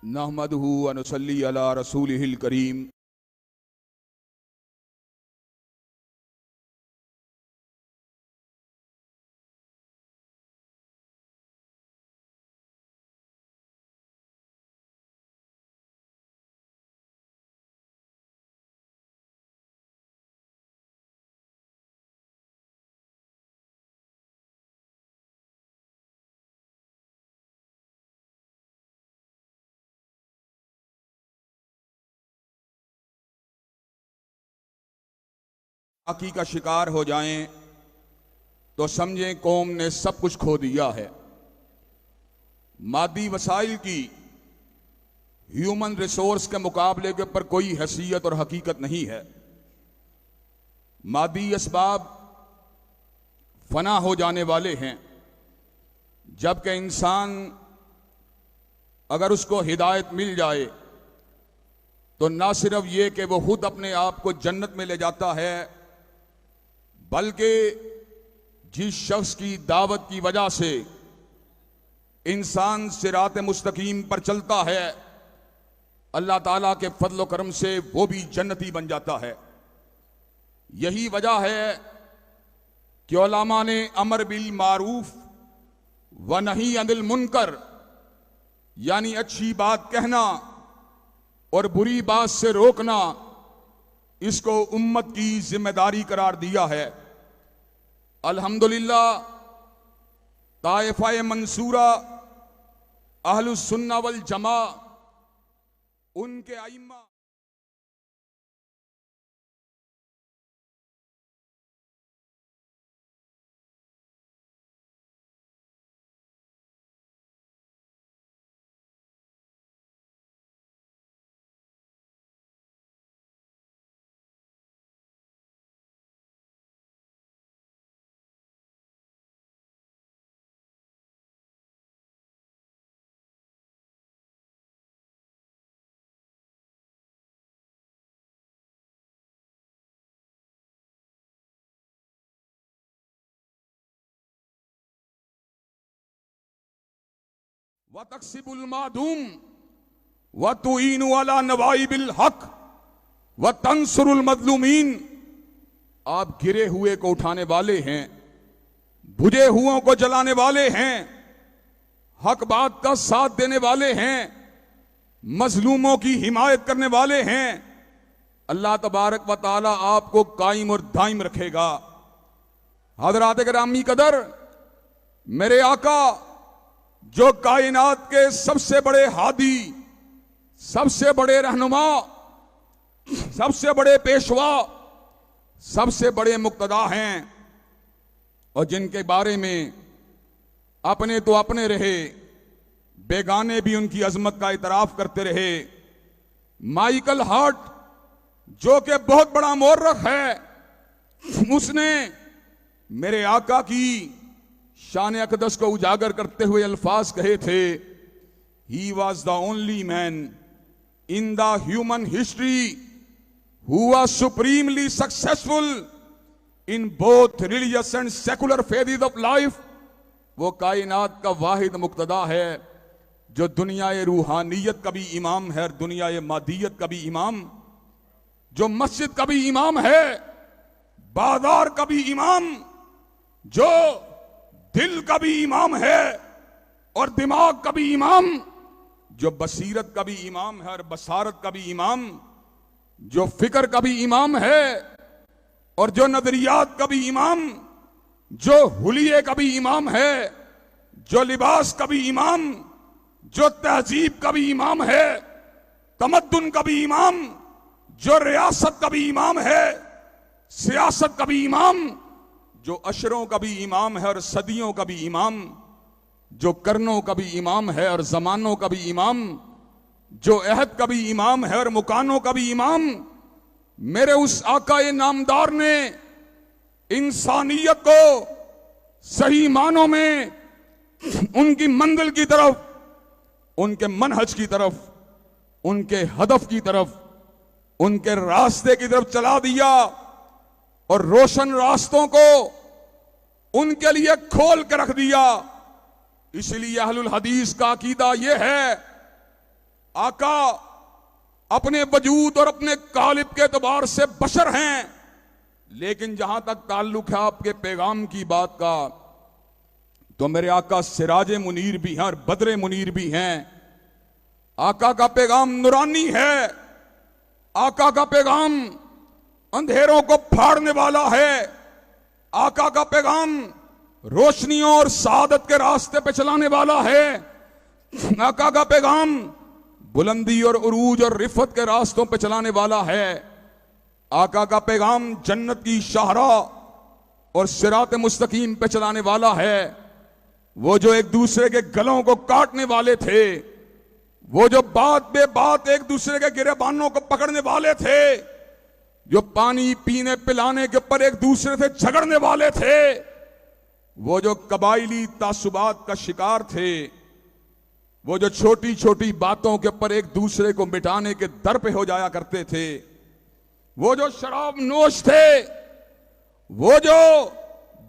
नहमदहु व नुसल्ली अला रसूलिहिल करीम। आकी का शिकार हो जाएं तो समझें कौम ने सब कुछ खो दिया है। मादी वसाइल की ह्यूमन रिसोर्स के मुकाबले के ऊपर कोई हैसियत और हकीकत नहीं है। मादी असबाब फना हो जाने वाले हैं, जबकि इंसान अगर उसको हिदायत मिल जाए तो ना सिर्फ ये कि वो खुद अपने आप को जन्नत में ले जाता है, बल्कि जिस शख्स की दावत की वजह से इंसान सिरात मुस्तकीम पर चलता है, अल्लाह ताला के फजल व करम से वो भी जन्नती बन जाता है। यही वजह है कि उलमा ने अमर बिल मारूफ व नही अनिल मुनकर, यानी अच्छी बात कहना और बुरी बात से रोकना, इसको उम्मत की जिम्मेदारी करार दिया है। अल्हम्दुलिल्लाह ताइफा मंसूरा अहलुस सुन्ना वल जमा उनके आइम्मा व तक्सिबुल मादूम व तुईनु अला नवाइबिल हक व तंसुरुल मजलूमीन। आप गिरे हुए को उठाने वाले हैं, बुझे हुओं को जलाने वाले हैं, हक बात का साथ देने वाले हैं, मजलूमों की हिमायत करने वाले हैं। अल्लाह तबारक व तआला आपको कायम और दायम रखेगा। हज़रात गिरामी कदर, मेरे आका जो कायनात के सबसे बड़े हादी, सबसे बड़े रहनुमा, सबसे बड़े पेशवा, सबसे बड़े मुक्तदा हैं, और जिनके बारे में अपने तो अपने रहे, बेगाने भी उनकी अजमत का इतराफ करते रहे। माइकल हार्ट जो कि बहुत बड़ा मौर्रख है, उसने मेरे आका की शान अकदस को उजागर करते हुए अल्फाज कहे थे, he was the only man in the human history who was supremely successful in both religious and secular phases of life. वो कायनात का वाहिद मुक्तदा है जो दुनिया रूहानियत का भी इमाम है और दुनिया मादियत का भी इमाम, जो मस्जिद का भी इमाम है, बाजार का भी इमाम, जो दिल का भी इमाम है और दिमाग का भी इमाम, जो बसीरत का भी इमाम है और बसारत का भी इमाम, जो फिक्र का भी इमाम है और जो नजरियात का भी इमाम, जो हुलिये का भी इमाम है, जो लिबास का भी इमाम, जो तहजीब का भी इमाम है, तमद्दुन का भी इमाम, जो रियासत का भी इमाम है, सियासत का भी इमाम, जो अशरों का भी इमाम है और सदियों का भी इमाम, जो करनों का भी इमाम है और जमानों का भी इमाम, जो अहद का भी इमाम है और मुकानों का भी इमाम। मेरे उस आकाए नामदार ने इंसानियत को सही मानों में उनकी मंजिल की तरफ, उनके मनहज की तरफ, उनके हदफ की तरफ, उनके रास्ते की तरफ चला दिया और रोशन रास्तों को उनके लिए खोल कर रख दिया। इसलिए अहलुल हदीस का अकीदा यह है आका अपने वजूद और अपने कालिब के एतबार से बशर हैं, लेकिन जहां तक ताल्लुक है आपके पैगाम की बात का, तो मेरे आका सिराजे मुनीर भी हैं और बदरे मुनीर भी हैं। आका का पैगाम नूरानी है, आका का पैगाम अंधेरों को फाड़ने वाला है, आका का पैगाम रोशनियों और सादत के रास्ते पे चलाने वाला है, आका का पैगाम बुलंदी और उरूज और रिफत के रास्तों पे चलाने वाला है, आका का पैगाम जन्नत की शाहराह और सिरात मुस्तकीम पे चलाने वाला है। वो जो एक दूसरे के गलों को काटने वाले थे, वो जो बात बे बात एक दूसरे के गिरेबानों को पकड़ने वाले थे, जो पानी पीने पिलाने के ऊपर एक दूसरे से झगड़ने वाले थे, वो जो कबाइली तासुबात का शिकार थे, वो जो छोटी छोटी बातों के ऊपर एक दूसरे को मिटाने के दर पे हो जाया करते थे, वो जो शराब नोश थे, वो जो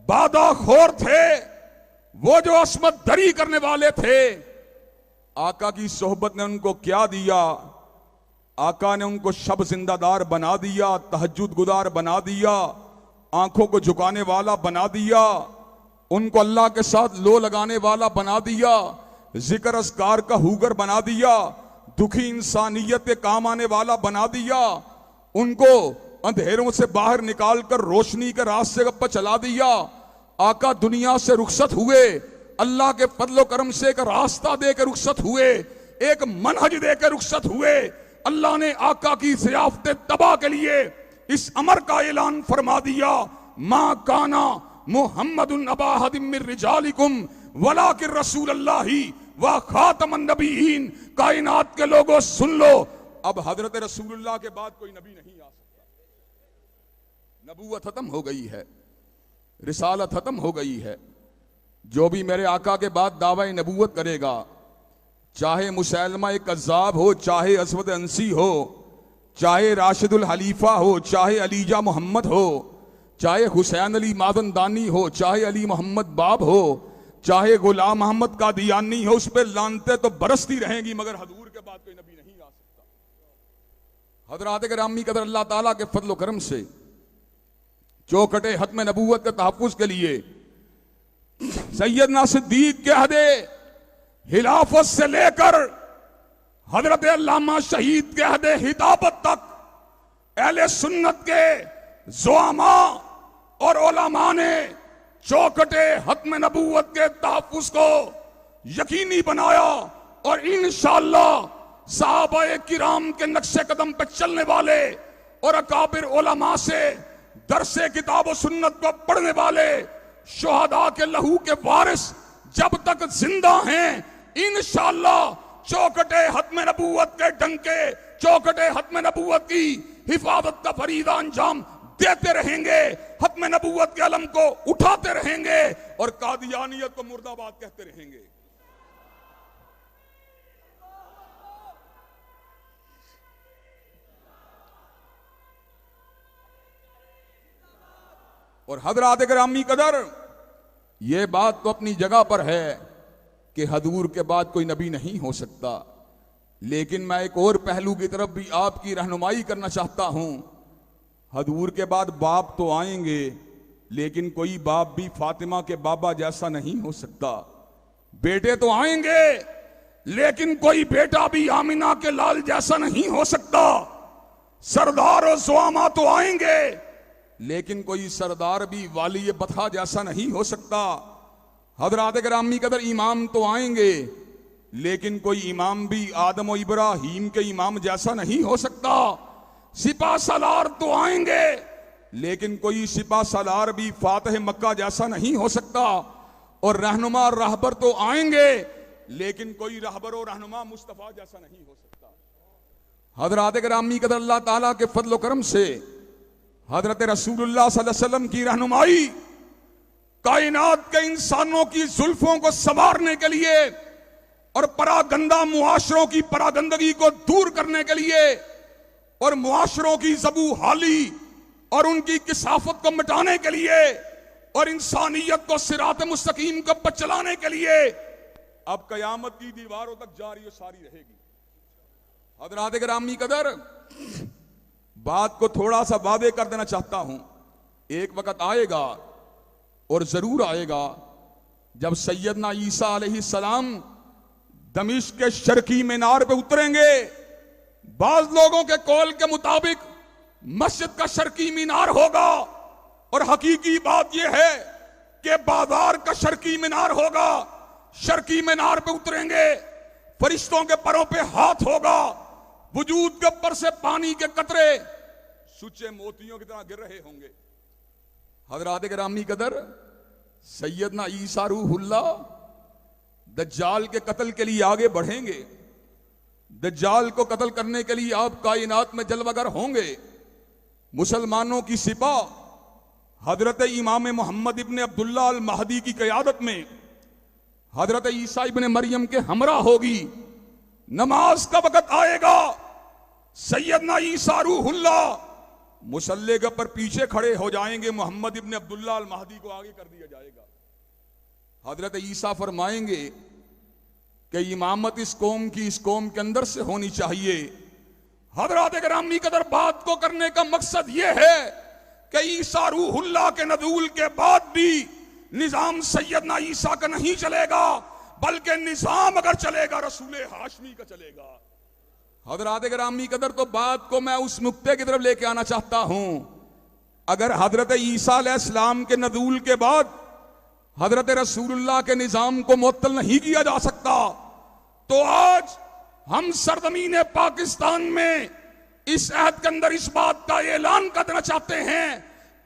बादाखोर थे, वो जो अस्मत दरी करने वाले थे, आका की सोहबत ने उनको क्या दिया? आका ने उनको शब जिंदादार बना दिया, तहज्जुद गुदार बना दिया, आंखों को झुकाने वाला बना दिया, उनको अल्लाह के साथ लो लगाने वाला बना दिया, जिक्र अस्कार का हुगर बना दिया, दुखी इंसानियत के काम आने वाला बना दिया, उनको अंधेरों से बाहर निकालकर रोशनी के रास्ते पर चला दिया। आका दुनिया से रुखसत हुए, अल्लाह के फजलो करम से एक रास्ता देकर रुखसत हुए, एक मनहज देकर रुखसत हुए। अल्लाह ने आका की ज़ियाफ़त तबा के लिए इस अमर का ऐलान फरमा दिया, मा काना मुहम्मदुन अबा अहदिम मिन रिजालिकुम वलाकिन रसूलुल्लाही व खातमन नबीयीन। कायनात के लोगों सुन लो, अब हजरत रसूलुल्लाह के बाद कोई नबी नहीं आ सकता। नबूवत खत्म हो गई है, रिसालत खत्म हो गई है। जो भी मेरे आका के बाद दावा नबूवत करेगा, चाहे मुसैलमा एक कज़्ज़ाब हो, चाहे असवद अंसी हो, चाहे राशिदुल हलीफा हो, चाहे अलीजा मोहम्मद हो, चाहे हुसैन अली मादनदानी हो, चाहे अली मोहम्मद बाब हो, चाहे गुलाम मोहम्मद कादियानी हो, उस पर लानते तो बरसती रहेंगी, मगर हजूर के बाद कोई नबी नहीं आ सकता। हजरात गिरामी कदर अल्लाह ताला के फजल करम से चौखटे हत्म नबूवत के तहफ़्फ़ुज़ के लिए सैयदना सिद्दीक के अहदे हिलाफत से लेकर हजरत अल्लामा शहीद के अहदे हिदाबत तक अहले सुन्नत के ज़ुआमा और उलमा ने चौखटे हत्म नबूवत के तहफ़्फ़ुज़ को यकीनी बनाया, और इंशाअल्लाह सहाबाए किराम के नक्शे कदम पर चलने वाले और अकाबिर उलमा से दरसे किताब सुन्नत को पढ़ने वाले शुहदा के लहू के वारिस जब तक जिंदा हैं, इंशाअल्लाह चौखटे हत्म नबूवत के डंके, चौखटे हत्म नबूवत की हिफाजत का फरीदा अंजाम देते रहेंगे, हत्म नबूवत के अलम को उठाते रहेंगे और कादियानियत को मुर्दाबाद कहते रहेंगे। और हजरात गिरामी कदर, ये बात तो अपनी जगह पर है कि हजूर के बाद कोई नबी नहीं हो सकता, लेकिन मैं एक और पहलू की तरफ भी आपकी रहनुमाई करना चाहता हूं। हजूर के बाद बाप तो आएंगे, लेकिन कोई बाप भी फातिमा के बाबा जैसा नहीं हो सकता। बेटे तो आएंगे, लेकिन कोई बेटा भी आमिना के लाल जैसा नहीं हो सकता। सरदार और ज़ुआमा तो आएंगे, लेकिन कोई सरदार भी वाली बथा जैसा नहीं हो सकता। हजरात गिरामी कदर, इमाम तो आएंगे, लेकिन कोई इमाम भी आदम और इब्राहीम के इमाम जैसा नहीं हो सकता। सिपा सलार तो आएंगे, लेकिन कोई सिपा सलार भी फातिह मक्का जैसा नहीं हो सकता। और रहनुमा रहबर तो आएंगे, लेकिन कोई रहबर और रहनुमा मुस्तफा जैसा नहीं हो सकता। हजरात गिरामी कदर, अल्लाह ताला के फजल करम से हजरत रसूलुल्लाह सल्लल्लाहु अलैहि वसल्लम की रहनुमाई कायनात के इंसानों की जुल्फों को संवारने के लिए और परागंदा मुआशरों की परागंदगी को दूर करने के लिए और मुआशरों की ज़बू हाली और उनकी किसाफत को मिटाने के लिए और इंसानियत को सिरात मुस्तकीम को पर चलाने के लिए अब कयामत की दीवारों तक जारी और सारी रहेगी। हज़रात गिरामी कदर, बात को थोड़ा सा वादे कर देना चाहता हूं। एक वक्त आएगा और जरूर आएगा जब सैयदना ईसा अलैहिस्सलाम दमिश्क के शर्की मीनार पे उतरेंगे। बाज लोगों के कौल के मुताबिक मस्जिद का शर्की मीनार होगा, और हकीकी बात यह है कि बाजार का शर्की मीनार होगा। शर्की मीनार पे उतरेंगे, फरिश्तों के परों पे हाथ होगा, वजूद के ऊपर से पानी के कतरे सुच्चे मोतियों की तरह गिर रहे होंगे। हज़रात गिरामी कदर, सैयदना ईसा रूहुल्लाह दज्जाल के कत्ल के लिए आगे बढ़ेंगे। दज्जाल को कत्ल करने के लिए आप कायनात में जलवागर होंगे। मुसलमानों की सिपाह हजरत इमाम मोहम्मद इब्ने अब्दुल्लाह अल महदी की क़यादत में हजरत ईसा इब्ने मरियम के हमरा होगी। नमाज का वक्त आएगा, सैयदना ईसा रूहुल्लाह मुसल्ले के ऊपर पीछे खड़े हो जाएंगे, मोहम्मद इब्ने अब्दुल्लाह अल महदी को आगे कर दिया जाएगा। हजरत ईसा फरमाएंगे कि इमामत इस कौम की इस कौम के अंदर से होनी चाहिए। हज़रात गिरामी कदर, बात को करने का मकसद यह है कि ईसा रूहुल्लाह के नज़ूल के बाद भी निजाम सैयदना ईसा का नहीं चलेगा, बल्कि निजाम अगर चलेगा रसूल हाशमी का चलेगा। हज़रात गिरामी कदर, तो बात को मैं उस नुक्ते की तरफ लेके आना चाहता हूं। अगर हजरत ईसा अलैहिस्सलाम के नज़ूल के बाद हजरत रसूलुल्लाह के निजाम को मुअत्तल नहीं किया जा सकता, तो आज हम सरजमीन पाकिस्तान में इस अहद के अंदर इस बात का ऐलान कर देना चाहते हैं,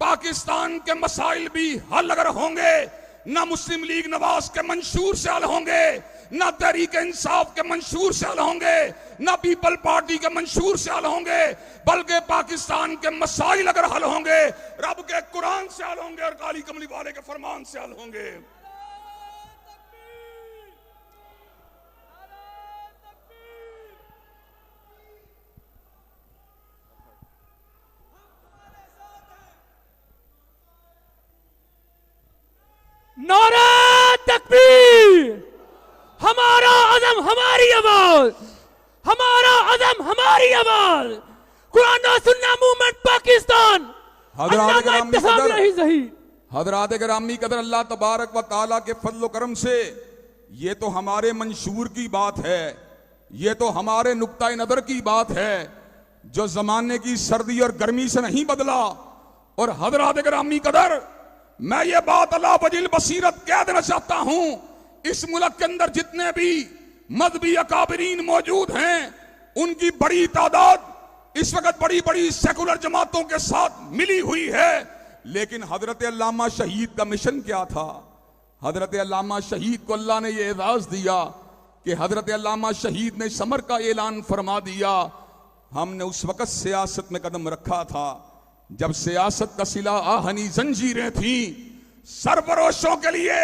पाकिस्तान के मसाइल भी हल अगर होंगे, ना मुस्लिम लीग नवाज के मंशूर से हल होंगे, ना तहरीक इंसाफ के मंशूर से हल होंगे, ना पीपल पार्टी के मंशूर से हल होंगे, बल्कि पाकिस्तान के मसाइल अगर हल होंगे, रब के कुरान से हल होंगे और काली कमली वाले के फरमान से हल होंगे। नारा तकबीर, हमारा अज़म हमारी आवाज, हमारा अज़म हमारी आवाज, कुरान और सुन्नत मूवमेंट पाकिस्तान। हज़रात गिरामी कदर, अल्लाह तबारक व तआला के फजल करम से ये तो हमारे मंशूर की बात है, ये तो हमारे नुक्ता नजर की बात है जो जमाने की सर्दी और गर्मी से नहीं बदला। और हज़रात गिरामी कदर, मैं ये बात अल्लाह वजील बसीरत कह देना चाहता हूं, इस मुल्क के अंदर जितने भी मजहबी अकाबरीन मौजूद हैं, उनकी बड़ी तादाद इस वक्त बड़ी बड़ी सेकुलर जमातों के साथ मिली हुई है। लेकिन हजरत अल्लामा शहीद का मिशन क्या था? हजरत अल्लामा शहीद को अल्लाह ने यह एजाज दिया कि हजरत अल्लामा शहीद ने समर का ऐलान फरमा दिया। हमने उस वक्त सियासत में कदम रखा था जब सियासत का सिला आहनी जंजीरें थी, सरफरोशों के लिए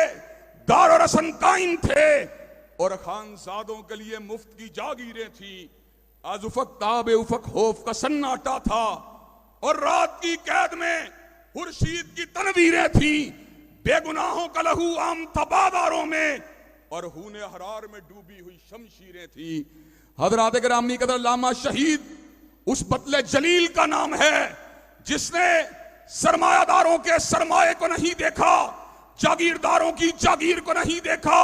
दारो रसन कायम थे और खानजादों के लिए मुफ्त की जागीरें थी। आज उफक ताबे उफक खौफ का सन्नाटा था और रात की कैद में खुर्शीद की तनवीरें थी। बेगुनाहों का लहू आम था बाजारों में और खूने हरार में डूबी हुई शमशीरें थी। हज़रात गिरामी कदर, अल्लामा शहीद उस बतले जलील का नाम है जिसने सरमायादारों के सरमाए को नहीं देखा, जागीरदारों की जागीर को नहीं देखा,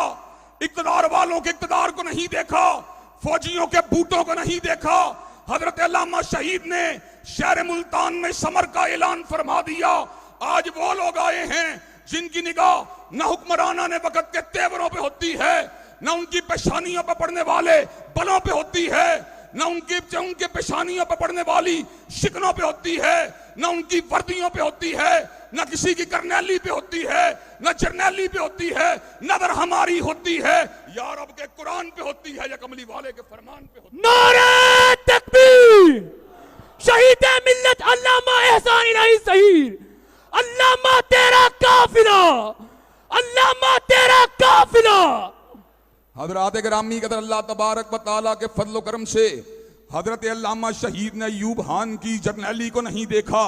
इक्तदार वालों के इक्तदार को नहीं देखा, फौजियों के बूटों को नहीं देखा। हजरत अल्लामा शहीद ने शहर मुल्तान में समर का ऐलान फरमा दिया। आज वो लोग आए हैं जिनकी निगाह न हुक्मराना ने वक्त के तेवरों पे होती है, न उनकी पेशानियों पर पड़ने वाले बलों पे होती है, न उनके पेशानियों पर पड़ने वाली शिकनों पे होती है, न उनकी वर्दियों पे होती है, न किसी की करनैली पे होती है, न जर्नैली पे होती है, नजर हमारी होती है या रब के कुरान पे होती है या कमली वाले के फरमान पे होती है। नारे तकबीर, शहीद मिल्लत अल्लामा एहसान इलाही शहीद, अल्लामा तेरा काफिला, अल्लामा तेरा काफिला। हजरात गिरामी कदर, अल्लाह तबारक व तआला के फजल करम से हजरत अल्लामा शहीद ने अय्यूब खान की जर्नैली को नहीं देखा,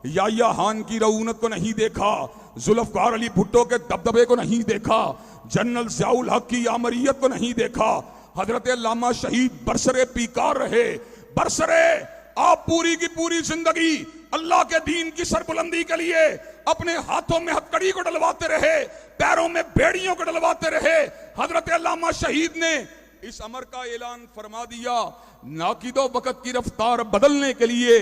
याह्या खान की रऊनत को नहीं देखा, जुल्फकार अली भुट्टो के दबदबे को नहीं देखा, जनरल ज़ियाउल हक की आमरीयत को नहीं देखा। हजरत अल्लामा शहीद बरसरे पीकार रहे, बरसरे आप पूरी की पूरी जिंदगी अल्लाह के दीन की सरबुलंदी के लिए अपने हाथों में हथकड़ी को डलवाते रहे, पैरों में बेड़ियों को डलवाते रहे। हजरत अल्लामा शहीद ने इस अमर का ऐलान फरमा दिया, नाकिदो वक्त की रफ्तार बदलने के लिए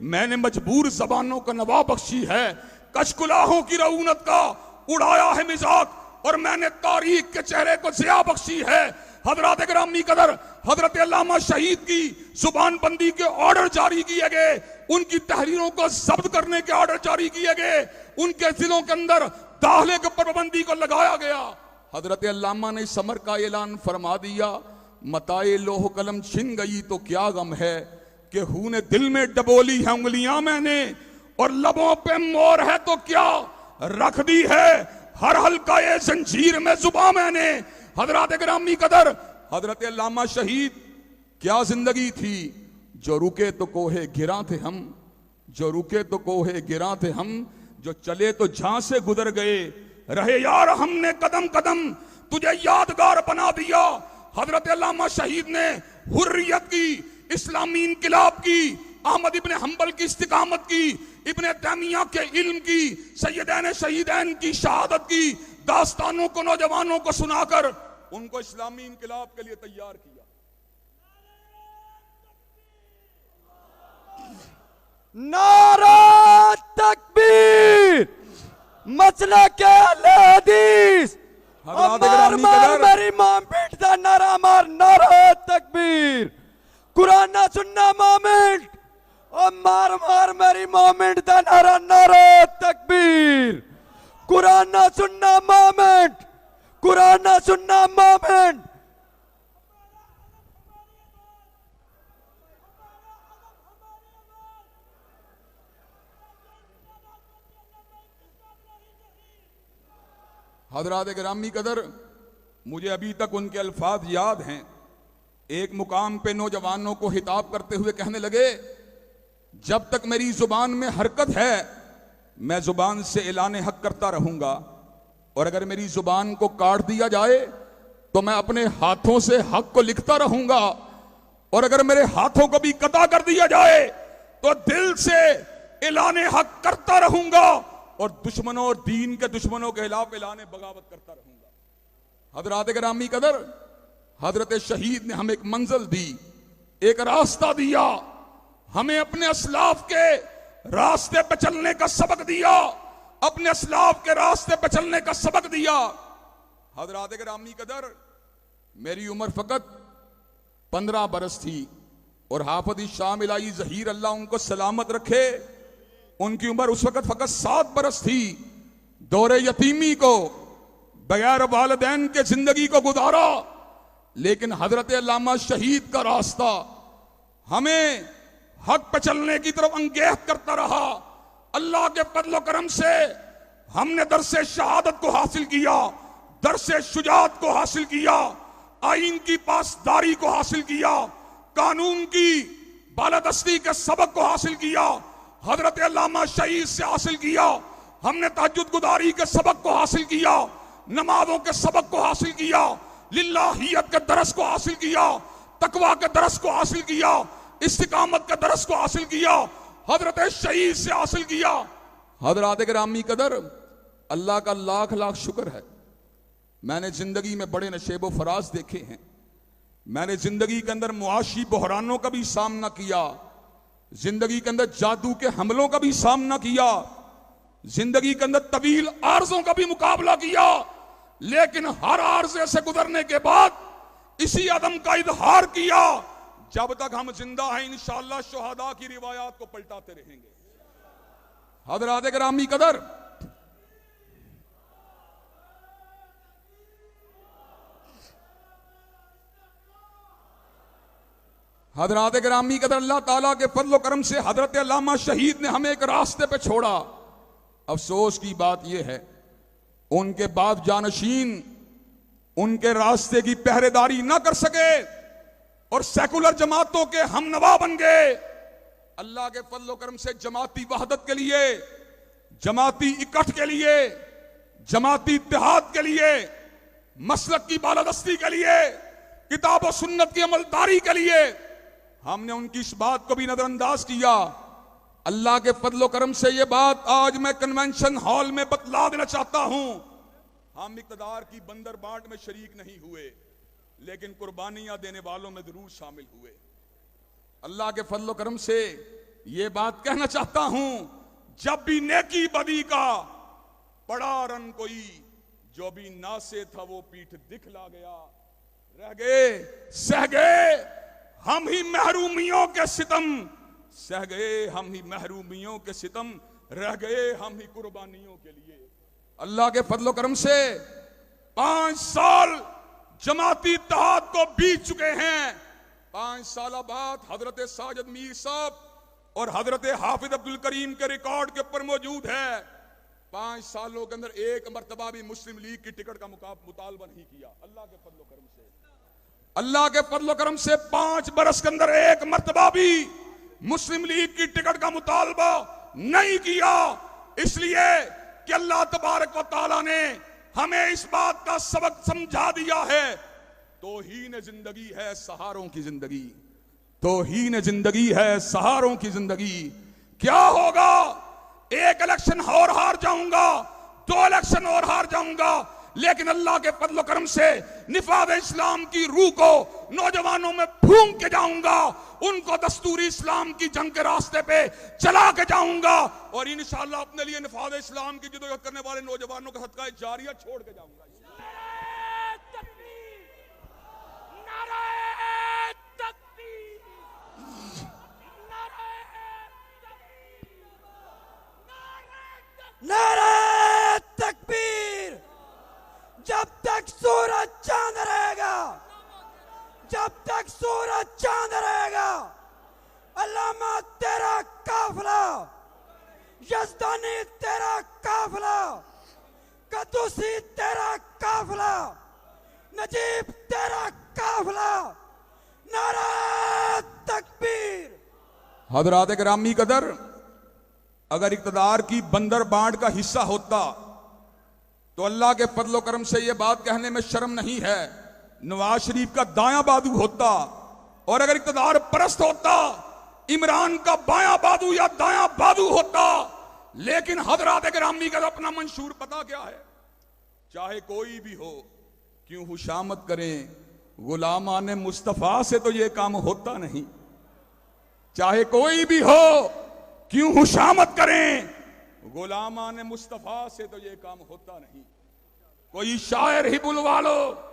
मैंने मजबूर जबानों को नवा बख्शी है, कशकुलाहों की रऊनत का उड़ाया है मिजाक और मैंने तारीख के चेहरे को जिया बख्शी है। हजरत ग्रामी कदर हजरत अल्लामा शहीद की जुबान बंदी के ऑर्डर जारी किए गए, उनकी तहरीरों को जब्त करने के ऑर्डर जारी किए गए, उनके जिलों के अंदर दाखिले के पाबंदी को लगाया गया। हजरत अल्लामा ने समर का ऐलान फरमा दिया, मताए लोह कलम छिन गई तो क्या गम है कि हूने दिल में डबोली है उंगलियां मैंने और लबों पे मोर है तो क्या रख दी है हर हल्का ये जंजीर में जुबां मैंने। हजरत ग्रामी कदर हजरत अल्लामा शहीद क्या जिंदगी थी, जो रुके तो कोहे गिरा थे हम, जो रुके तो कोहे गिरा थे हम, जो चले तो जहां से गुजर गए, रहे यार हमने कदम कदम तुझे यादगार बना दिया। हजरत अल्लामा शहीद ने हुर्रियत की, इस्लामी इनकिलाब की, अहमद इब्ने हंबल की इस्तिकामत की, इब्ने तैमिया के इल्म की, सैयदैन शहीदैन की शहादत की दास्तानों को नौजवानों को सुनाकर उनको इस्लामी इनकिलाब के लिए तैयार किया। नारा तकबीर, मसला के हदीस, मार मार मेरी मां पीटता नारा मार, नारा तकबीर, कुरान ना सुनना मोमेंट और मार मार मेरी मोमेंट दा नारा, नारा तकबीर, कुरान ना सुनना मोमेंट, कुरान ना सुनना मोमेंट। हजरात गिरामी कदर, मुझे अभी तक उनके अल्फाज याद हैं। एक मुकाम पे नौजवानों को हिताब करते हुए कहने लगे, जब तक मेरी जुबान में हरकत है मैं जुबान से ऐलान हक करता रहूंगा, और अगर मेरी जुबान को काट दिया जाए तो मैं अपने हाथों से हक को लिखता रहूंगा, और अगर मेरे हाथों को भी कता कर दिया जाए तो दिल से ऐलान हक करता रहूंगा और दुश्मनों और दीन के दुश्मनों के खिलाफ ऐलान बगावत करता रहूंगा। हजरात गिरामी कदर, हजरत शहीद ने हमें एक मंजिल दी, एक रास्ता दिया, हमें अपने असलाफ के रास्ते पे चलने का सबक दिया, अपने असलाफ के रास्ते पे चलने का सबक दिया। हजरात गिरामी कदर, मेरी उम्र फकत 15 बरस थी और हाफिज शाह इलाही जहीर अल्लाह उनको सलामत रखे, उनकी उम्र उस वक्त फकत 7 बरस थी। दौरे यतीमी को बगैर वालिदैन के जिंदगी को गुजारा, लेकिन हजरत अल्लामा शहीद का रास्ता हमें हक पे चलने की तरफ अंगेज करता रहा। अल्लाह के फजल करम से हमने दरसे शहादत को हासिल किया, दरसे शुजात को हासिल किया, आईन की पासदारी को हासिल किया, कानून की बालादस्ती के सबक को हासिल किया, हजरत अल्लामा शहीद से हासिल किया। हमने तहज्जुद गुदारी के सबक को हासिल किया, नमाजों के सबक को हासिल किया, लिल्लाहियत के दरस को हासिल किया, तकवा के दरस को हासिल किया, इस्तिकामत के दरस को हासिल किया, हजरत शहीद से हासिल किया। हजरात गिरामी कदर, अल्लाह का लाख लाख शुक्र है, मैंने जिंदगी में बड़े नशेब व फराज देखे हैं। मैंने जिंदगी के अंदर मुआशी बहरानों का भी सामना किया, जिंदगी के अंदर जादू के हमलों का भी सामना किया, जिंदगी के अंदर तवील आर्जों का भी मुकाबला किया, लेकिन हर आर्जे से गुजरने के बाद इसी अदम का इजहार किया, जब तक हम जिंदा हैं इंशाअल्लाह शुहदा की रिवायात को पलटाते रहेंगे। हजरात गिरामी कदर, हजरात गिरामी कदर, अल्लाह ताला के फजल करम से हजरत अल्लामा शहीद ने हमें एक रास्ते पे छोड़ा। अफसोस की बात यह है, उनके बाद जानशीन उनके रास्ते की पहरेदारी ना कर सके और सेकुलर जमातों के हमनवा बन गए। अल्लाह के फजल करम से जमाती वहदत के लिए, जमाती इकट्ठ के लिए, जमाती इत्तेहाद के लिए, मसलक की बालादस्ती के लिए किताब और सुन्नत की अमलदारी के लिए हमने उनकी इस बात को भी नजरअंदाज किया। अल्लाह के फजलो करम से ये बात आज मैं कन्वेंशन हॉल में बतला देना चाहता हूं। हम इक़्तिदार की बंदर बांट में शरीक नहीं हुए, लेकिन कुर्बानियां देने वालों में जरूर शामिल हुए। अल्लाह के फजलो करम से ये बात कहना चाहता हूं, जब भी नेकी बदी का पड़ा रन कोई, जो भी नासे था वो पीठ दिखला गया। रह गए सह गए हम ही महरूमियों के सितम, सह गए हम ही महरूमियों के सितम, रह गए हम ही कुर्बानियों के लिए। अल्लाह के फजलो करम से 5 साल जमाती इत्तेहाद को बीत चुके हैं। 5 साल बाद हजरत साजिद मीर साहब और हजरत हाफिज अब्दुल करीम के रिकॉर्ड के ऊपर मौजूद है। 5 सालों के अंदर एक मर्तबा भी मुस्लिम लीग की टिकट का मुतालबा नहीं किया। अल्लाह के फजलो करम से, अल्लाह के फजलो करम से 5 बरस के अंदर एक मर्तबा भी मुस्लिम लीग की टिकट का मुतालबा नहीं किया। इसलिए कि अल्लाह तबारक व तआला ने हमें इस बात का सबक समझा दिया है, तौहीन जिंदगी है सहारों की जिंदगी, तौहीन जिंदगी है सहारों की जिंदगी। क्या होगा, एक इलेक्शन और हार जाऊंगा, 2 इलेक्शन और हार जाऊंगा, लेकिन अल्लाह के फजलो करम से निफाद इस्लाम की रूह को नौजवानों में फूंक के जाऊंगा, उनको दस्तूरी इस्लाम की जंग के रास्ते पे चला के जाऊंगा, और इंशाअल्लाह अपने लिए निफाद इस्लाम की जद्दोजहद करने वाले नौजवानों का सदका जारिया छोड़ के जाऊंगा। नारे तकबीर। जब तक सूरज चांद रहेगा, जब तक सूरज चांद रहेगा, अल्लामा तेरा काफिला, यज़दानी तेरा काफिला, कद्दूसी तेरा काफिला, नजीब तेरा काफिला। नारे तकबीर। हज़रात गिरामी कदर, अगर इक़्तिदार की बंदर बांट का हिस्सा होता तो अल्लाह के फजलो करम से यह बात कहने में शर्म नहीं है, नवाज शरीफ का दायां बाजू होता, और अगर इक़्तिदार परस्त होता इमरान का बायां बाजू या दायां बाजू होता। लेकिन हज़रात गिरामी का अपना मंशूर पता क्या है, चाहे कोई भी हो, क्यों खुशामद करें, गुलामान मुस्तफा से तो यह काम होता नहीं। चाहे कोई भी हो, क्यों खुशामद करें, गुलामान मुस्तफा से तो यह काम होता नहीं। कोई शायर ही बुलवा लो,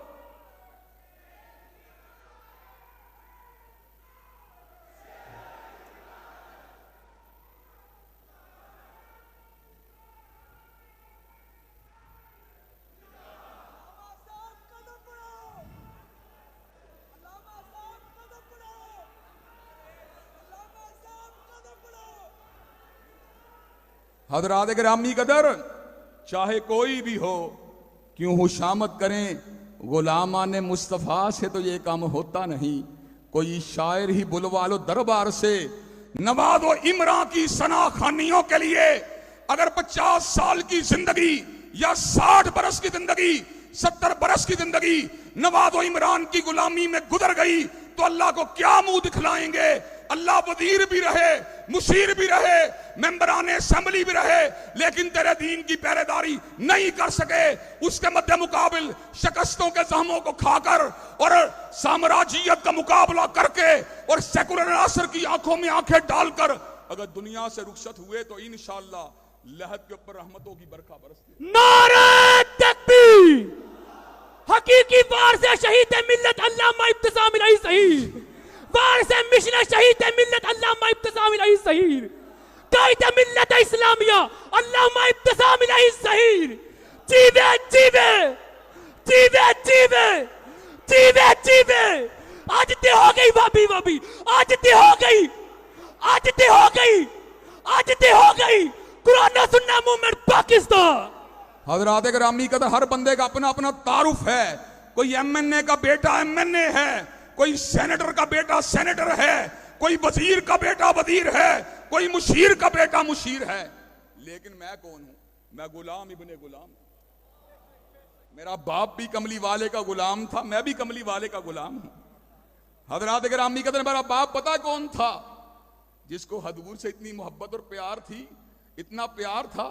हज़रात गिरामी कदर, चाहे कोई भी हो, क्यों खुशामद करें, गुलामान मुस्तफ़ा से तो ये काम होता नहीं। कोई शायर ही बुलवा लो दरबार से, नवाज़ो इमरान की सना खानियों के लिए अगर 50 साल की जिंदगी या 60 बरस की जिंदगी, 70 बरस की जिंदगी नवाज़ो इमरान की गुलामी में गुजर गई तो अल्लाह को क्या मुंह दिखलाएंगे। अल्लाह वजीर भी रहे, मुशीर भी रहे, मेंबरान असेंबली भी रहे, लेकिन तेरे दीन की पहरेदारी नहीं कर सके। उसके मध्य मुकाबिल शिकस्तों के जख्मों को खाकर और साम्राज्यियत का मुकाबला करके और सेकुलर असर की आंखों में आंखें डालकर अगर दुनिया से रुखसत हुए तो इंशाअल्लाह लहद के ऊपर रहमतों की बरखा बरसती। नारे तकबीर। हकीकी वारिस शहीद मिल्लत अल्लामा इब्तिसाम इलाही शहीद, वारिस मिशन शहीद मिल्लत अल्लामा इब्तिसाम इलाही शहीद, कायद मिल्लत इस्लामिया अल्लामा इब्तिसाम इलाही शहीद। जीवे जीवे जीवे जीवे जीवे जीवे। आज ते हो गई भाभी भाभी, आज ते हो गई, आज ते हो गई, आज ते हो गई कुरान सुन्ना मूवमेंट पाकिस्तान। हज़रात गिरामी का हर बंदे का अपना अपना तारुफ है। कोई एमएनए का बेटा एमएनए है, कोई सेनेटर का बेटा सेनेटर है, कोई वजीर का बेटा वजीर है, कोई मुशीर का बेटा मुशीर है। लेकिन मैं कौन हूं? मैं गुलाम इब्ने गुलाम, मेरा बाप भी कमली वाले का गुलाम था, मैं भी कमली वाले का गुलाम हूं। हजरात गिरामी कदर, मेरा बाप पता कौन था? जिसको हजूर से इतनी मोहब्बत और प्यार थी, इतना प्यार था,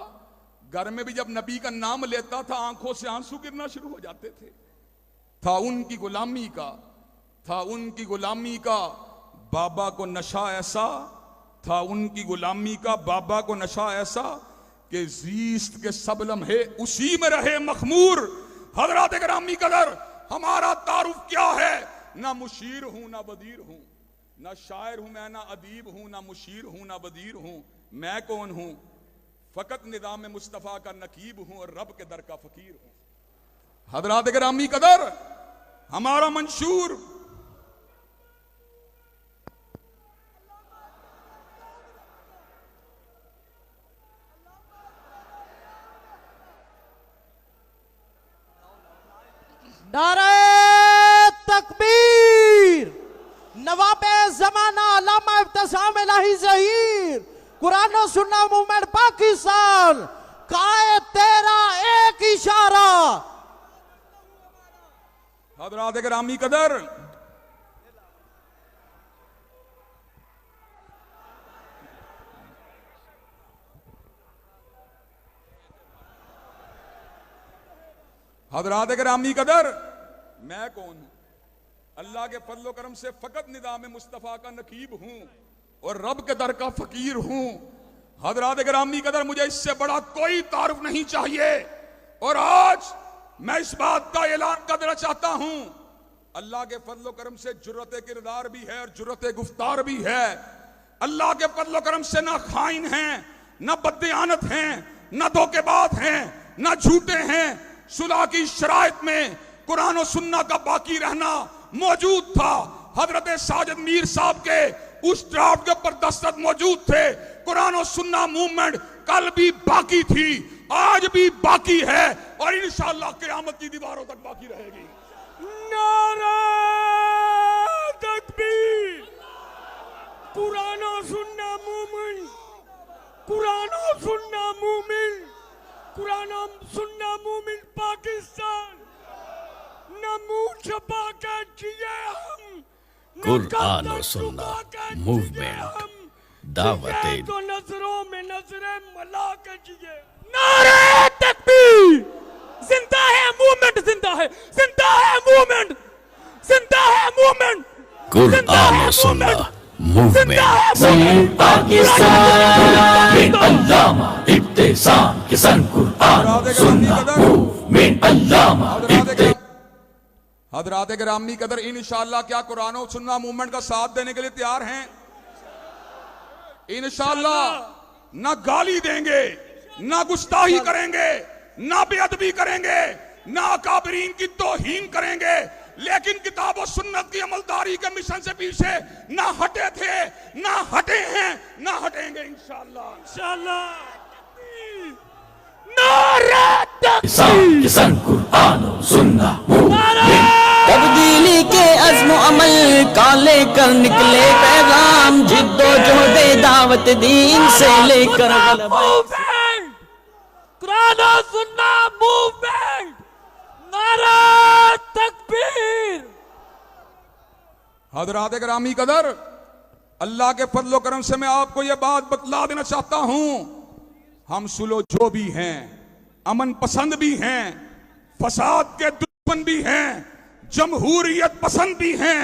घर में भी जब नबी का नाम लेता था आंखों से आंसू गिरना शुरू हो जाते थे। था उनकी गुलामी का, था उनकी गुलामी का बाबा को नशा ऐसा, था उनकी गुलामी का बाबा को नशा ऐसा कि जीस्त के सब लम्हे उसी में रहे मखमूर। हजरात गिरामी कदर, हमारा तारुफ क्या है? ना मुशीर हूं ना बदीर हूं, ना शायर हूं मैं, ना अदीब हूं, ना मुशीर हूं ना बदीर हूं। मैं कौन हूं? फकत निज़ाम मुस्तफ़ा का नकीब हूं और रब के दर का फकीर हूं। हजरात गिरामी कदर, हमारा मंशूर नारे तकबीर, नवाबे जमाना अल्लामा इब्तिसाम इलाही ज़हीर, कुरान और सुन्ना मूवमेंट पाकिस्तान, काए तेरा एक इशारा। हजरात गिरामी कदर, हजरात गिरामी कदर, मैं कौन हूं? अल्लाह के फजल करम से फकत निज़ाम मुस्तफ़ा का नकीब हूं और रब के दर का फकीर हूं। हजरात गिरामी कदर, मुझे इससे बड़ा कोई तारुफ नहीं चाहिए। और आज मैं इस बात का ऐलान कर देना चाहता हूं, अल्लाह के फजल करम से जुर्रत किरदार भी है और जुर्रत गुफ्तार भी है। अल्लाह के फजल करम से ना खाइन हैं, ना बददियानत हैं, ना धोखेबाज हैं, ना झूठे हैं। सुलह की शराइत में कुरान और सुन्ना का बाकी रहना मौजूद था। हजरत साजिद मीर साहब के उस ड्राफ्ट के ऊपर दस्तखत मौजूद थे। कुरान और सुन्ना मूवमेंट कल भी बाकी थी, आज भी बाकी है और इंशाअल्लाह क़यामत की दीवारों तक बाकी रहेगी। नारा तकबीर, कुरान और सुन्ना मूवमेंट, कुरान और सुन्ना मूवमेंट, कुरान और सुन्ना मूवमेंट पाकिस्तान। न मुंह छुपा कर जिए हम, कुरान और सुन्ना मूवमेंट दावत तो नजरों में नजरें मिला कर जिए। नारे तकबीर, जिंदा है मूवमेंट, जिंदा है, जिंदा है मूवमेंट, जिंदा है मूवमेंट, कुरान और सुन्ना मूवमेंट पाकिस्तान, अल्लामा इब्तिसाम के सन कुरान और सुन्ना मूवमेंट, अल्लामा हजरात गिरामी कदर, इंशाअल्लाह क्या कुरान और सुन्ना मूवमेंट का साथ देने के लिए तैयार हैं? इंशाअल्लाह ना गाली देंगे, ना गुस्ताही करेंगे, ना बेअदबी करेंगे, ना अकाबरीन की तौहीन करेंगे, लेकिन किताब और सुन्नत की अमलदारी के मिशन से पीछे ना हटे थे, ना हटे हैं, ना हटेंगे इंशाअल्लाह। इंशाअल्लाह। नारा इब्तिसाम के सन कुरान और सुन्ना मूवमेंट, तब्दीली के अज़्म अमल का लेकर निकले पैगाम, जिद्दो जोहदे दावत दीन से लेकर मूवमेंट, कुरान और सुन्ना मूवमेंट, नारा तकबीर। हजरात गिरामी कदर, अल्लाह के फजल करम से मैं आपको यह बात बतला देना चाहता हूं, हम सुलो जो भी हैं, अमन पसंद भी हैं, फसाद के दुश्मन भी हैं, जमहूरियत पसंद भी हैं,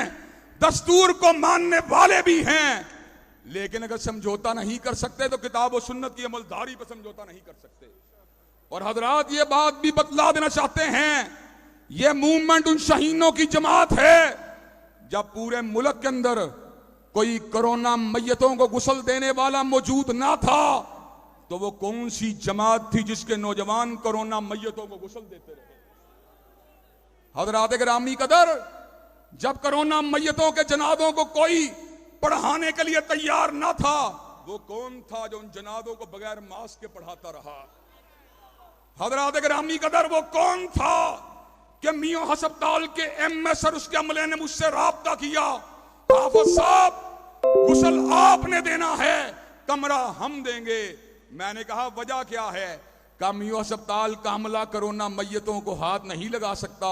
दस्तूर को मानने वाले भी हैं, लेकिन अगर समझौता नहीं कर सकते तो किताब और सुन्नत की अमलदारी पर समझौता नहीं कर सकते। और हजरात ये बात भी बतला देना चाहते हैं, ये मूवमेंट उन शहीदों की जमात है। जब पूरे मुल्क के अंदर कोई कोरोना मैयतों को गुस्ल देने वाला मौजूद ना था, तो वो कौन सी जमात थी जिसके नौजवान कोरोना मैयतों को गुस्ल देते रहे? हजरात गिरामी कदर, जब कोरोना मैयतों के जनादों को कोई पढ़ाने के लिए तैयार ना था, वो कौन था जो उन जनादों को बगैर मास्क के पढ़ाता रहा? हजरात गिरामी कदर, वो कौन था कि मियां हस्पताल के एमएस और उसके अमले ने मुझसे राब्ता किया, हाफिज साहब गुस्ल आपने देना है, कमरा हम देंगे। मैंने कहा वजह क्या है? कामियों अस्पताल का अमला कोरोना मैयतों को हाथ नहीं लगा सकता।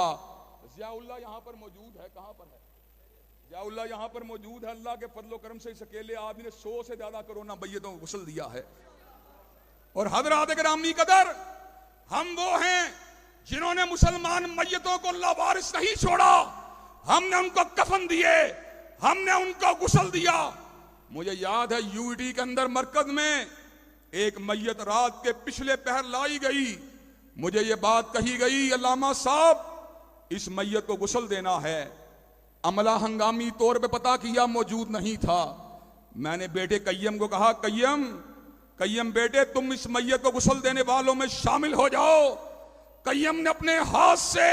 जियाउल्लाह यहां पर मौजूद है, कहां पर है जियाउल्लाह? यहां पर मौजूद है। अल्लाह के फजलो करम से इस अकेले आदमी ने 100 से ज्यादा कोरोना मैयतों को गुस्ल दिया है। और हजरात गिरामी कदर, हम वो हैं जिन्होंने मुसलमान मैयतों को लावारिस नहीं छोड़ा। हमने उनको कफन दिए, हमने उनको गुस्ल दिया। मुझे याद है यूटी के अंदर मरकज में एक मैयत रात के पिछले पहर लाई गई। मुझे ये बात कही गई, अल्लामा साहब इस मैयत को गुस्ल देना है। अमला हंगामी तौर पे पता किया, मौजूद नहीं था। मैंने बेटे कय्यम को कहा, कय्यम बेटे तुम इस मैयत को गुस्ल देने वालों में शामिल हो जाओ। कय्यम ने अपने हाथ से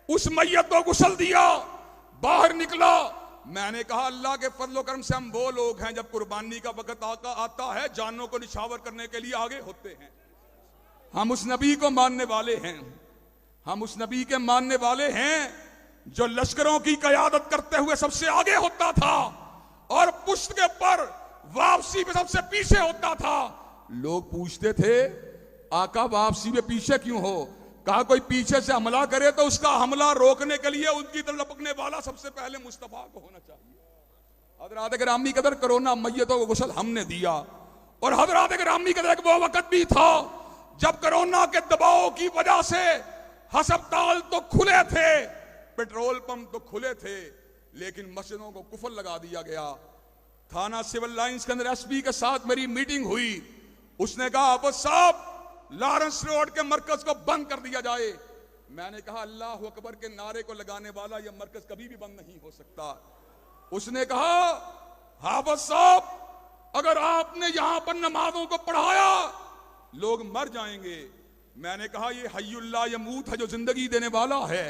उस मैयत को गुस्ल दिया, बाहर निकला। मैंने कहा अल्लाह के फजलो करम से हम वो लोग हैं जब कुर्बानी का वक्त आता है जानों को निछावर करने के लिए आगे होते हैं। हम उस नबी को मानने वाले हैं, हम उस नबी के मानने वाले हैं जो लश्करों की कयादत करते हुए सबसे आगे होता था और पुश्त के पर वापसी पे सबसे पीछे होता था। लोग पूछते थे आका वापसी में पीछे क्यों हो? कहा कोई पीछे से हमला करे तो उसका हमला रोकने के लिए उनकी तरफ लपकने वाला सबसे पहले मुस्तफा को होना चाहिए। हजरात गिरामी कदर, कोरोना मैयतों को गुस्ल हमने दिया। और हजरात गिरामी कदर, एक वो वक्त भी था जब कोरोना के दबाव की वजह से अस्पताल तो खुले थे, पेट्रोल पंप तो खुले थे, लेकिन मस्जिदों को कुफल लगा दिया गया। थाना सिविल लाइंस के अंदर एसपी के साथ मेरी मीटिंग हुई। उसने कहा अब्बा साहब लॉरेंस रोड के मरकज को बंद कर दिया जाए। मैंने कहा अल्लाह अकबर के नारे को लगाने वाला यह मरकज कभी भी बंद नहीं हो सकता। उसने कहा हाफिज साहब अगर आपने यहां पर नमाजों को पढ़ाया लोग मर जाएंगे। मैंने कहा ये हय्युल्ला यमूत है, जो जिंदगी देने वाला है,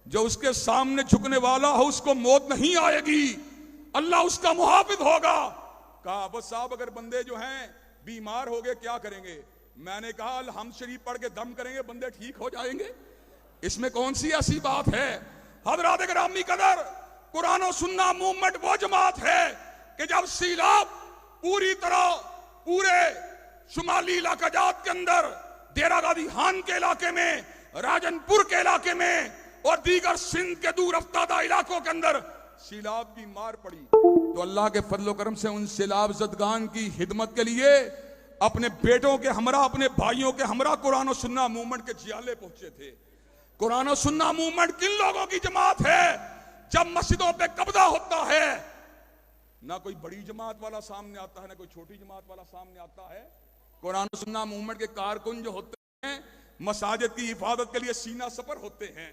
जो उसके सामने झुकने वाला हो उसको मौत नहीं आएगी, अल्लाह उसका मुहाफिज होगा। कहा अब्बा साहब अगर बंदे जो हैं बीमार हो गए क्या करेंगे? मैंने कहा हम शरीफ पढ़ के दम करेंगे, बंदे ठीक हो जाएंगे। इसमें कौन सी ऐसी बात है? हजरात गिरामी कदर, कुरान और सुन्ना मूवमेंट वो जमात है कि जब सीलाब पूरी तरह पूरे शुमाली इलाका जात के अंदर, डेरा गादी खान के इलाके में, राजनपुर के इलाके में और दीगर सिंध के दूर अफ्तादा इलाकों के अंदर सीलाब की मार पड़ी तो अल्लाह के फजलो करम से उन सीलाब जदगान की खिदमत के लिए अपने बेटों के हमरा, अपने भाइयों के हमरा कुरान और सुन्ना मूवमेंट के जियाले पहुंचे थे। कुरान और सुन्ना मूवमेंट किन लोगों की जमात है? जब मस्जिदों पे कब्जा होता है ना कोई बड़ी जमात वाला सामने आता है ना कोई छोटी जमात वाला सामने आता है। कुरान और सुन्ना मूवमेंट के कारकुन जो होते हैं मसाजिद की हिफाजत के लिए सीना सफर होते हैं।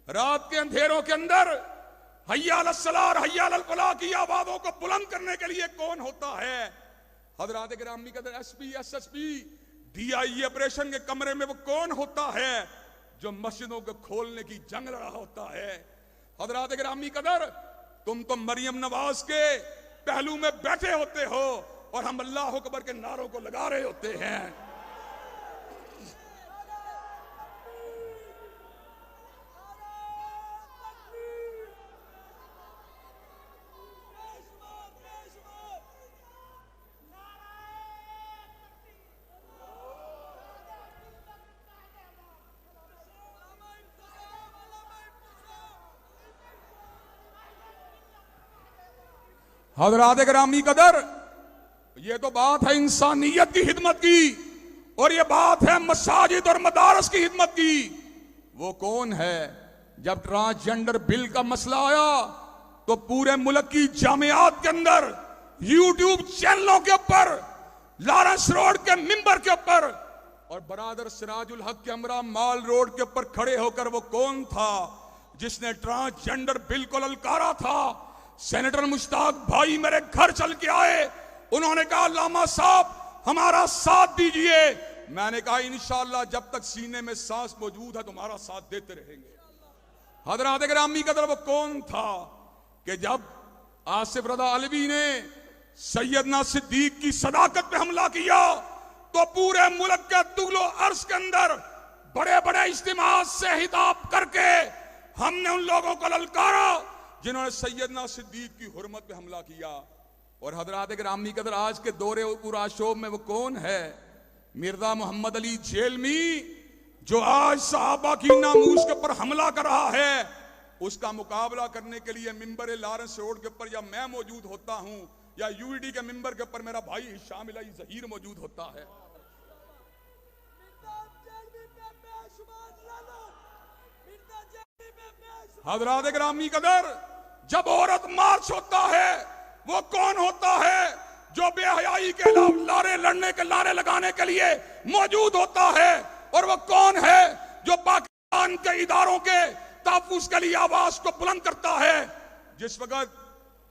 रात के अंधेरों के अंदर हय्या अलस सलाह और हय्या अलल फलाह की आवाज़ों को बुलंद करने के लिए कौन होता है? हजरात गिरामी कदर, एसपी एसएसपी डीआई ऑपरेशन के कमरे में वो कौन होता है जो मस्जिदों को खोलने की जंग लड़ा होता है? हजरात गिरामी कदर, तुम तो मरियम नवाज के पहलू में बैठे होते हो और हम अल्लाह अकबर के नारों को लगा रहे होते हैं। हजरात गिरामी कदर, ये तो बात है इंसानियत की खिदमत की और ये बात है मसाजिद और मदारस की खिदमत की। वो कौन है? जब ट्रांसजेंडर बिल का मसला आया तो पूरे मुल्क की जामियात के अंदर यूट्यूब चैनलों के ऊपर, लॉरेंस रोड के मिंबर के ऊपर और बरादर सिराजुल हक के हमरा माल रोड के ऊपर खड़े होकर वो कौन था जिसने ट्रांसजेंडर बिल को ललकारा था? सेनेटर मुश्ताक भाई मेरे घर चल के आए, उन्होंने कहा लामा साहब हमारा साथ दीजिए। मैंने कहा इंशाअल्लाह जब तक सीने में सांस मौजूद है तुम्हारा साथ देते रहेंगे। हजरात गिरामी कदर, वो कौन था कि जब आसिफ रजा अलवी ने सैयदना सिद्दीक की सदाकत पे हमला किया तो पूरे मुल्क के तुगलो अर्ज के अंदर बड़े बड़े इज्तिमा से हिताब करके हमने उन लोगों को ललकारा जिन्होंने सैयदना सिद्दीक की हुर्मत पे हमला किया। और हजरात गिरामी कदर, आज के दौरे पुराशोब में वो कौन है? मिर्जा मोहम्मद अली जेलमी जो आज सहाबा की नामूस के ऊपर हमला कर रहा है, उसका मुकाबला करने के लिए मिंबर लॉरेंस रोड के ऊपर या मैं मौजूद होता हूं या यूईडी के मिंबर के ऊपर मेरा भाई हिशाम इलाही ज़हीर मौजूद होता है। हज़रात गिरामी कदर, जब औरत मार्च होता है वो कौन होता है? जो बेहयाई के लारे लड़ने के लारे लगाने के लिए मौजूद होता है। और वो कौन है जो पाकिस्तान के इदारों के तहफ्फुज़ के लिए आवाज को बुलंद करता है? जिस वक्त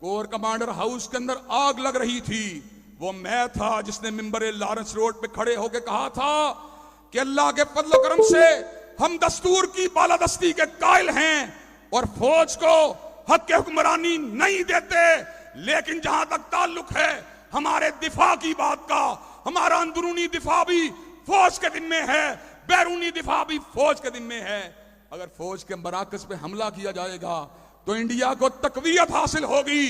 कोर कमांडर हाउस के अंदर आग लग रही थी, वो मैं था जिसने मिंबर लॉरेंस रोड पे खड़े होकर कहा था कि अल्लाह के फजल करम से हम दस्तूर की बालादस्ती के कायल हैं और फौज को हक के हुक्मरानी नहीं देते, लेकिन जहां तक ताल्लुक है हमारे दिफा की बात का, हमारा अंदरूनी दिफा भी फौज के जिम्मे है, बैरूनी दिफा भी फौज के जिम्मे है। अगर फौज के मराकज पे हमला किया जाएगा तो इंडिया को तकवीयत हासिल होगी।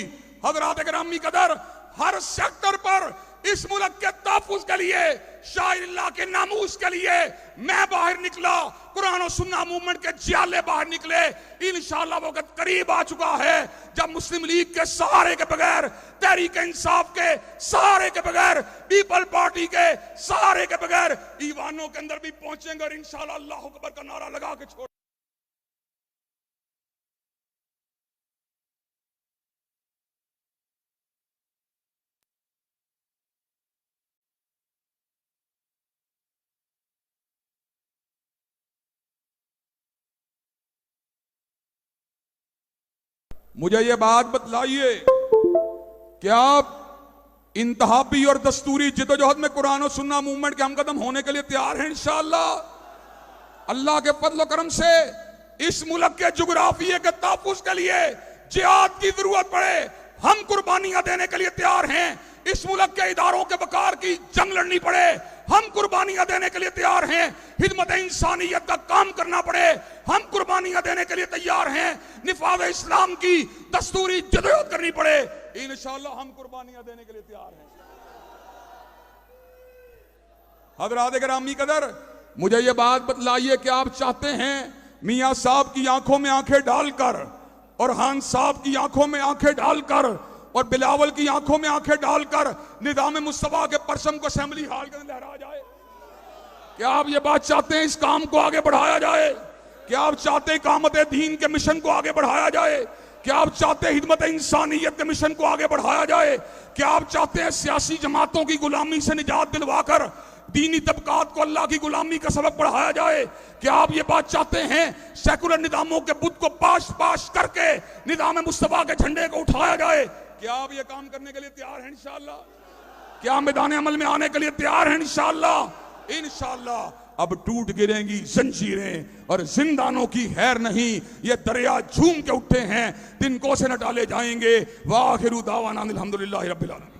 हज़रात गिरामी कदर, हर सेक्टर पर इस मुल्क के तहफ्फुज़ के लिए, शायरिल्लाह के नामूस के लिए मैं बाहर निकला, कुरान और सुन्ना मूवमेंट के जियाले बाहर निकले। इंशाअल्लाह वो वक्त करीब आ चुका है जब मुस्लिम लीग के सहारे के बगैर, तहरीक इंसाफ के सहारे के बगैर, पीपल पार्टी के सहारे के बगैर ईवानों के अंदर भी पहुंचेंगे और इंशाअल्लाह अल्लाह अकबर का नारा लगा के छोड़। मुझे ये बात बतलाइए, क्या आप इंतहाबी और दस्तूरी जिद्दोजहद में कुरान और सुन्ना मूवमेंट के हमकदम होने के लिए तैयार हैं? इंशाअल्लाह अल्लाह के फजल करम से इस मुल्क के जुग्राफिये के तहफ्फुज़ के लिए जिहाद की जरूरत पड़े, हम कुर्बानियां देने के लिए तैयार हैं। इस मुल्क के इदारों के वकार की जंग लड़नी पड़े, हम कुर्बानियां देने के लिए तैयार हैं। खिदमत इंसानियत का काम करना पड़े, हम कुर्बानियां देने के लिए तैयार हैं। निफाज़ इस्लाम की दस्तूरी जदोजहद करनी पड़े, इंशाअल्लाह हम कुर्बानियां देने के लिए तैयार हैं। हज़रात गिरामी कदर, मुझे ये बात बतलाइए कि आप चाहते हैं मियां साहब की आंखों में आंखें डालकर और खान साहब की आंखों में आंखें डालकर और बिलावल की आंखों में आंखें डालकर निज़ाम मुस्तफा के परचम को असेंबली हाल के अंदर लहराया जाए? क्या आप ये बात चाहते हैं इस काम को आगे बढ़ाया जाए? क्या आप चाहते हैं इकामत दीन के मिशन को आगे बढ़ाया जाए? क्या आप चाहते हैं खिदमत इंसानियत के मिशन को आगे बढ़ाया जाए? क्या आप चाहते हैं सियासी जमातों की गुलामी से निजात दिलवाकर दीनी तबकात को अल्लाह की गुलामी का सबक पढ़ाया जाए? क्या आप ये बात चाहते हैं सेकुलर निजामों के बुत को पाश पाश करके निजाम मुस्तफा के झंडे को उठाया जाए? क्या आप ये काम करने के लिए तैयार हैं? इंशाअल्लाह क्या मैदान अमल में आने के लिए तैयार हैं? इंशाअल्लाह इंशाअल्लाह अब टूट गिरेंगी जंजीरें और जिंदानों की खैर नहीं, ये दरिया झूम के उठे हैं, तिनकों से न डाले जाएंगे। वाखिरु दावाना अल्हम्दुलिल्लाहि रब्बिल आलमीन।